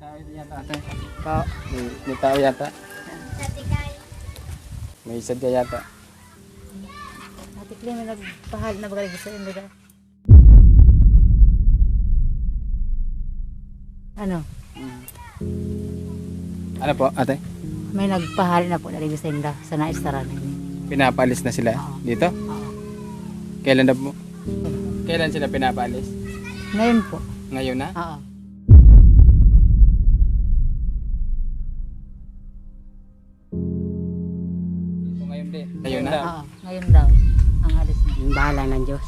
tao yata ate. Po. May tao yata. May sadya yata. Natikli mo nagpahal na bagay sa inyo. Ano? Ano po ate? May nagpahal na po na sa inyo sa naistaran. Pinapaalis na sila Oo. dito? Oo. Kailan na po? Kailan sila pinapaalis? Ngayon po. Ngayon na? Oo. Dito ngayon din. Ngayon na? Oo. Ngayon daw. Ang alis na. Yung bahala ng Diyos.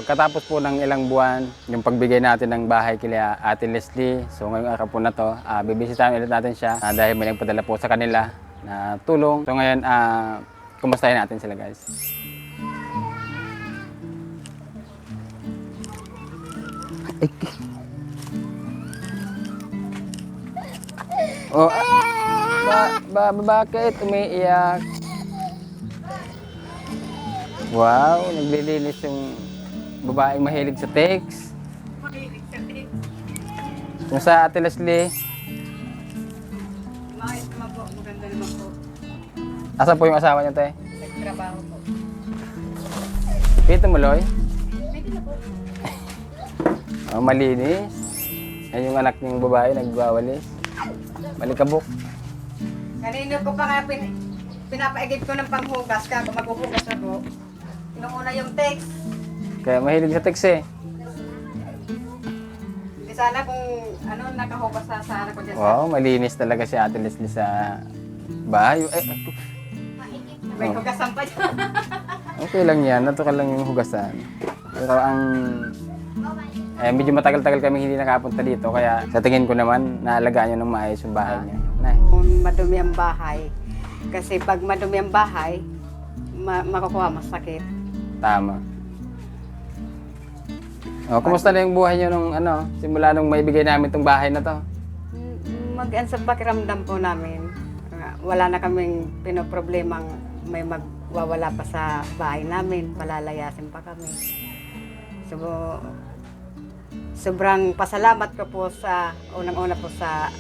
Pagkatapos po ng ilang buwan, yung pagbigay natin ng bahay kila Ate Leslie. So ngayong araw po na to, bibisitahin ulit natin siya dahil may nagpadala po sa kanila na tulong. So ngayon, kumustahin natin sila guys. Oh, bakit umiiyak? Wow, naglilinis yung babaeng mahilig sa text. Kung sa Ate Leslie. Maayos naman po, maganda naman po. Asan po yung asawa niya, te? Nagtrabaho po. Pito mo, Loy? Pwede na po. Oh, malinis. Yan yung anak niyong babae, nagwawalis. Malikabok. Kanino ko pa nga pinapaigib ko ng panghugas ka, kung maghuhugas ako. Inuuna yung text. Kaya mahilig sa text eh. Di sana kung nakahugas na sana ko dyan. Wow, malinis talaga si Ate Leslie sa bahay. May hugasan pa dyan. Okay lang yan, natural lang yung hugasan. Pero medyo matagal-tagal kami hindi nakapunta dito, kaya sa tingin ko naman, naalagaan niya ng maayos yung bahay niya. Nay. Kung madumi ang bahay. Kasi pag madumi ang bahay, makukuha masakit. Tama. Oh, kumusta na yung buhay niyo nung simula nung maibigay namin tong bahay na to? Mag-end sa pakiramdam po namin. Wala na kaming pinoproblemang may magwawala pa sa bahay namin, palalayasin pa kami. So, sobrang pasalamat ko po sa unang-una po sa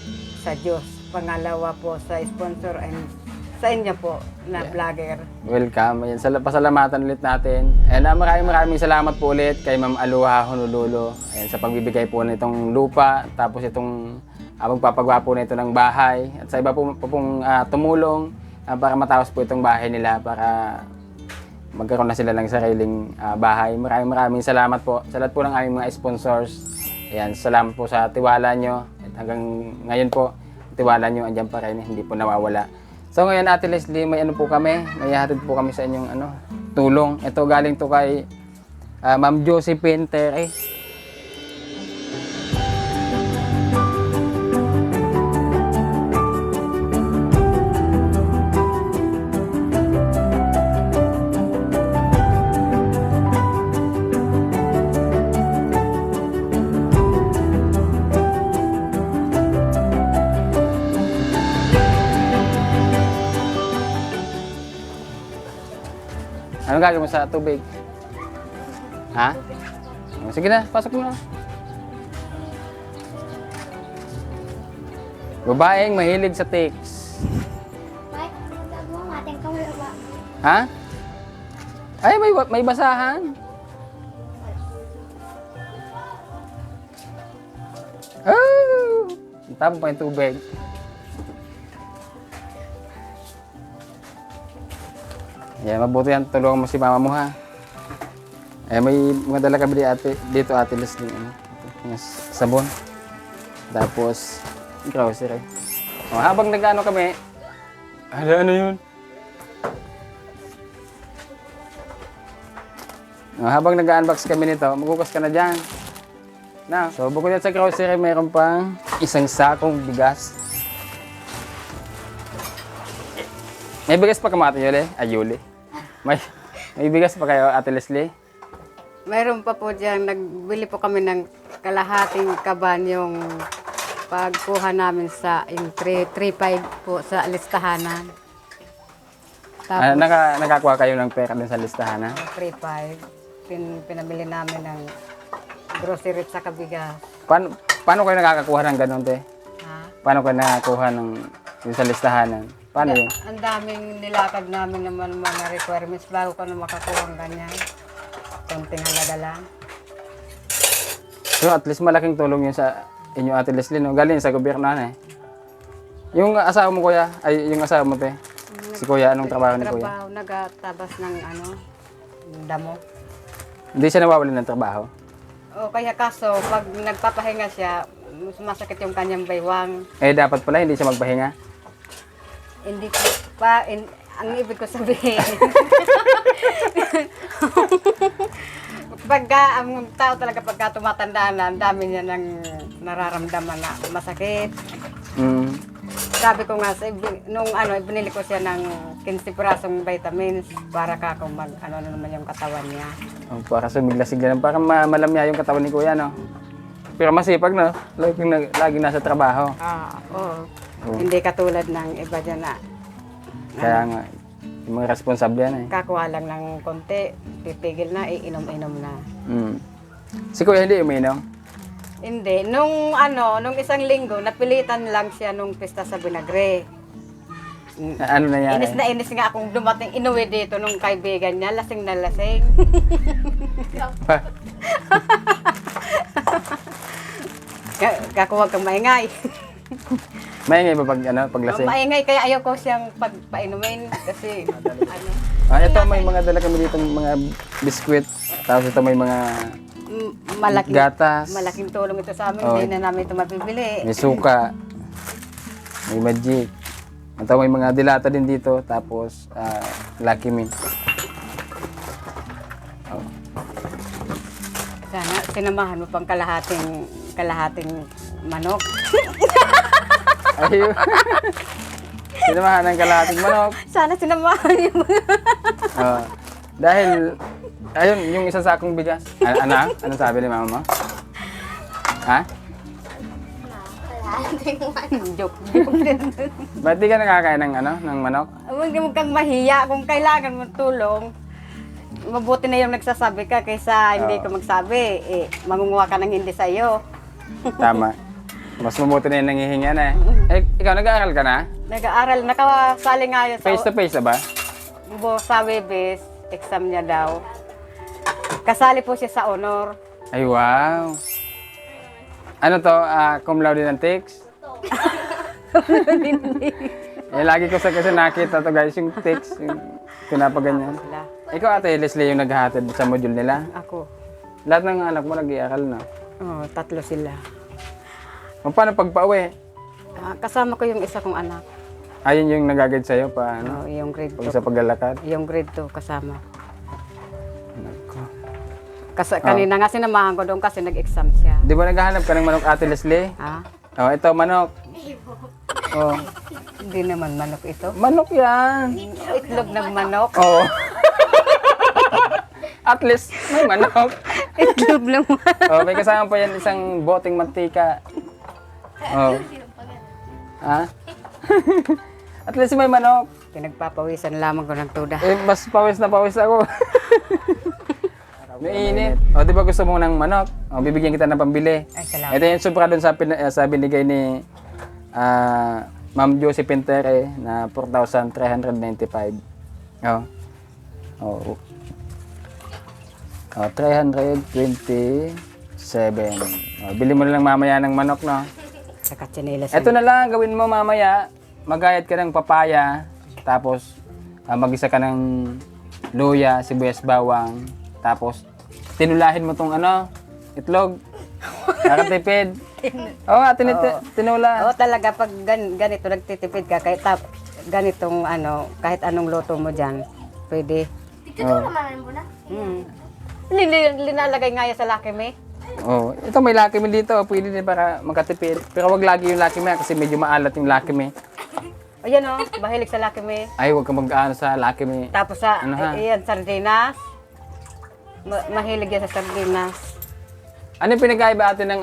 Diyos. Pangalawa po sa sponsor and sa inyo po na Yeah. vlogger. Welcome. Ayan, pasalamatan ulit natin. And maraming salamat po ulit kay Ma'am Aluha Honolulu. Ayan, sa pagbibigay po nitong lupa, tapos itong magpapagawa po nito ng bahay. At sa iba po pong tumulong para matapos po itong bahay nila para magkaroon na sila ng sariling bahay. Maraming salamat po sa lahat po ng aming mga sponsors. Ayan, salamat po sa tiwala nyo. At hanggang ngayon po, tiwala nyo andyan pa rin, hindi po nawawala. So ngayon Ate Leslie, may ano po kami, may hatid po kami sa inyong tulong. Ito galing to kay Ma'am Josephine Terry. Ano gagawin mo sa tubig? Ha? Oh, sige na, pasok mo na. Babaeng mahilig sa tics. Ha? Ay, may basahan. Oh! Tapos pa yung tubig. Yeah, mabuti yan. Tulungan mo si mama mo, ha? Eh, may mga dala kami dito, Ate Leslie. Yung sabon. Tapos, grocery. O, habang nag-ano kami, ano yun? O, habang nag-unbox kami nito, maghugas ka na dyan. Na, so, bukod yan sa grocery, mayroon pang isang sakong bigas. May bigas pa ka mga Ate Yuli? Ay, Yuli. May bigas pa kayo, Ate Leslie? Mayroon pa po dyan, nagbili po kami ng kalahating kaban yung pagkuha namin sa yung 3.5 po sa listahanan. Tapos, Nakakuha kayo ng pera din sa listahan, ha? 3.5. Pinabili namin ng grocery sa kabigas. Paano kayo nakakakuha ng ganun, te? Ha? Paano kayo nakakuha ng yung sa listahanan? Paano yun? Ang daming nilakad namin naman mga requirements bago ka na makakuha ng ganyan. Konting halaga lang. So at least malaking tulong yun sa inyo, Ate Leslie, no? Galing sa gobyerno, eh. Yung asawa mo, kuya, ay yung asawa mo, te? Si kuya, anong trabaho ni kuya? Trabaho, nagatabas ng damo. Hindi siya nawawalan ng trabaho? O kaya kaso, pag nagpapahinga siya, sumasakit yung kanyang baywang. Eh, dapat pala hindi siya magpahinga. Hindi ko pa, ang ibig ko sabihin. Pagka, ang tao talaga pagka tumatanda na, ang dami niya ng nararamdaman na masakit. Mm. Sabi ko nga, nung ibinili ko siya ng 15 pirasong vitamins para kung ano naman yung katawan niya. Oh, para sumigla-sigla, para malamya yung katawan ni kuya, no? Pero masipag, no? Lagi nasa trabaho. Oo. Oh. Hindi katulad ng iba dyan na Kaya nga, yung mga responsable yan, eh. kakuha lang ng konti, titigil na, iinom-inom na. Mm. Si kuya hindi uminom? Hindi. Nung isang linggo, napilitan lang siya nung pista sa Binagre. Ano nangyari? Inis na inis nga akong dumating, inuwi dito nung kaibigan niya, lasing na lasing. Kakuha kang maingay. Maingay ba paglasing? Maingay, kaya ayaw ko siyang pagpainumin kasi Ito may mga dala kami dito, mga biskwit. Tapos ito may mga gatas. malaking tulong ito sa amin, Oh. hindi na namin ito mabibili. May suka. May magic. Ito may mga dilata din dito. Tapos Lucky Me. Oh. Sana sinamahan mo pang kalahating manok. Ayun. Sinamahan ng kalahating manok. Sana sinamahan yung Dahil, ayun, yung isang sakong bigas. Anak, ano sabi ni mama mo? Ha? joke. Ba't di ka nakakain ng manok? Huwag kang mahiya kung kailangan mo tulong. mabuti na yung nagsasabi ka kaysa hindi Oo. ka magsabi. Eh, mangunguha ka ng hindi sa'yo. Tama. Mas mabuti na yung nangihinga na eh. Ikaw, nag-aaral ka na? Nag-aaral, nakasali nga yun Face to face na ba? sa Webis, exam niya daw. Kasali po siya sa honor. Ay, wow. Ano to? Cum laude ng TICS? Lagi ko kasi nakita to guys, yung TICS, yung pinapaganyan. Sila. Ikaw, Ate Leslie, yung naghahatid sa module nila. Ako. Lahat ng anak mo nag-aaral na. Oh, 3 sila. Paano pag pauwi? Kasama ko yung isa kong anak. Ayun yung nag-guide sa'yo pa, ano? Yung grade Pag 2. sa paglalakad. Yung grade 2 kasama. Nako. Kanina nga sinamahan ko doon kasi nag-exam siya. Di ba naghahanap ka ng manok, Ate Leslie? Ha? Oh, ito, manok. Oh, Hindi naman manok ito. manok yan. Itlog ng manok. Oo. At least may manok. Itlog ng manok. Oh, may kasama pa yan isang boteng mantika. Oh. Ha? At least may manok. Pinagpapawisan lamang ko ng tuda. Eh, mas pawis na pawis ako. Mainit. O, di ba gusto mo ng manok? O, bibigyan kita ng pambili. Ay, salamat. Ito yung sobra dun sa binigay ni Ma'am Josephine Tere na 4,395. Oh. Oh. Oh, 327. Oh, bili mo na lang mamaya ng manok, no? Sa katsinelas. Ito na lang, gawin mo mamaya. Magayat ka ng papaya. Tapos, mag-isa ka ng luya, sibuyas, bawang. Tapos, tinulahin mo tong itlog. Nakatipid. Oo, tinula. Oo, talaga pag ganito nagtitipid ka kahit ganitong kahit anong luto mo diyan, pwede. Oh. Linalagay nga yan sa Lucky Me. Oh, ito may Lucky Me dito, pwede din para makatipid. Pero wag lagi yung Lucky Me kasi medyo maalat yung Lucky Me. Ayan mahilig sa Lucky Me. Ay, wag kang mag-ano sa Lucky Me. Tapos sa Ano, ha? ayan, sardinas. Mahilig yan sa sardinas. Ano yung pinagkaiba atin ng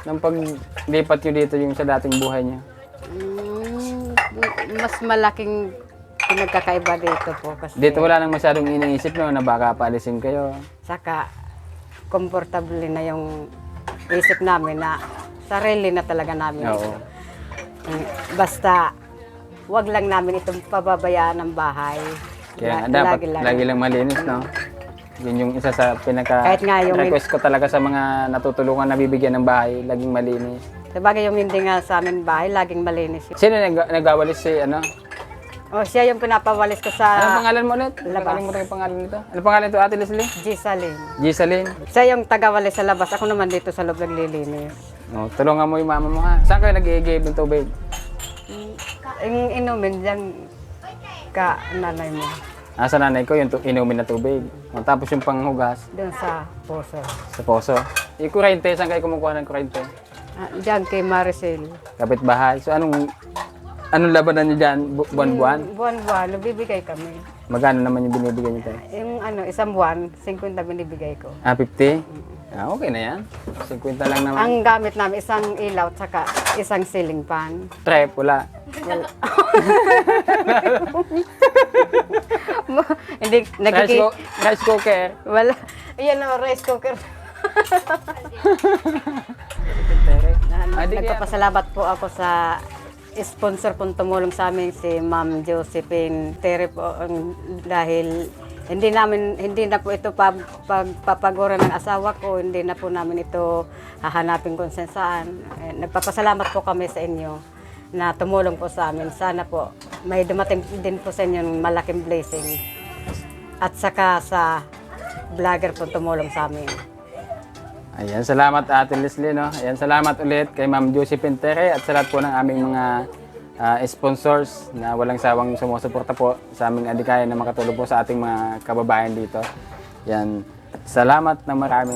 ng paglipat nyo dito yung sa dating buhay niyo? Mas malaking pinagkakaiba dito po kasi Dito wala nang masyadong iniisip no, na baka paalisin kayo. saka komportable na yung isip namin na sarili na talaga namin. Oo. Basta wag lang namin itong pababayaan ng bahay. Kaya dapat lagi lang malinis, no? Yun yung isa sa Kahit nga yung- request ko talaga sa mga natutulungan na bibigyan ng bahay, laging malinis. Sabagay yung hindi nga sa amin bahay, laging malinis yun. Sino nagawalis si Siya yung pinapawalis ko Anong sa pangalan mo ulit? Labas. Nakalimutan ko yung pangalan nito. Ano pangalan nito, Ate Leslie? Gisaling. Gisaline. Siya yung tagawalis sa labas, ako naman dito sa loob naglilinis. Oh, tulungan mo yung mama mo ha. Saan kayo nag-i-give ng tubig? Yung inumin dyan ka nanay mo, Sa nanay ko yung inumin na tubig. Tapos yung panghugas doon sa puso. sa poso. Yung kurente, saan kayo kumukuha ng kurente? Diyan kay Maricel. Kapitbahay. So anong labanan niyo dyan? Buwan-buwan? Buwan-buwan, bibigay kami. Magkano naman yung binibigay niyo tayo? Yung isang buwan, 50 binibigay ko. 50? Okay na yan. 50 lang naman. Ang gamit namin, isang ilaw, tsaka isang ceiling fan. Trap, wala. Hindi, Rice cooker. wala. Ayan na, rice cooker. Nagpapasalamat po ako sa sponsor pong tumulong sa amin, si Ma'am Josephine Tere po, dahil hindi na po ito pagpapagura ng asawa ko, hindi na po namin ito hahanapin kung saan. Nagpapasalamat po kami sa inyo na tumulong po sa amin. Sana po may dumating din po sa inyo ng malaking blessing. At saka sa vlogger po tumulong sa amin. Ayan, salamat Ate Leslie, no? Ayan, salamat ulit kay Ma'am Josephine Tere at sa lahat po ng aming mga sponsors na walang sawang sumusuporta po sa aming adikayan na makatulong po sa ating mga kababayan dito. Yan, salamat na marami.